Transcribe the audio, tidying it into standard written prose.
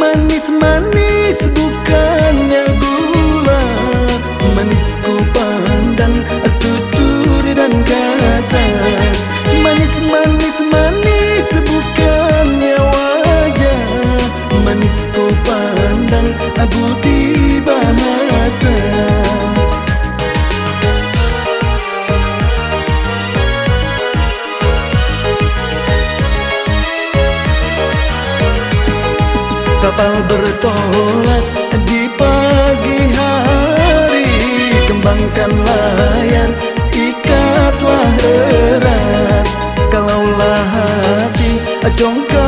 Manis-manis bukannya gula, manis ku pandang tutur dan kata. Manis-manis manis bukannya wajah, manis ku pandang budi bahasa. Kapal bertolak di pagi hari, kembangkan layar, ikatlah erat. Kalaulah hati congkak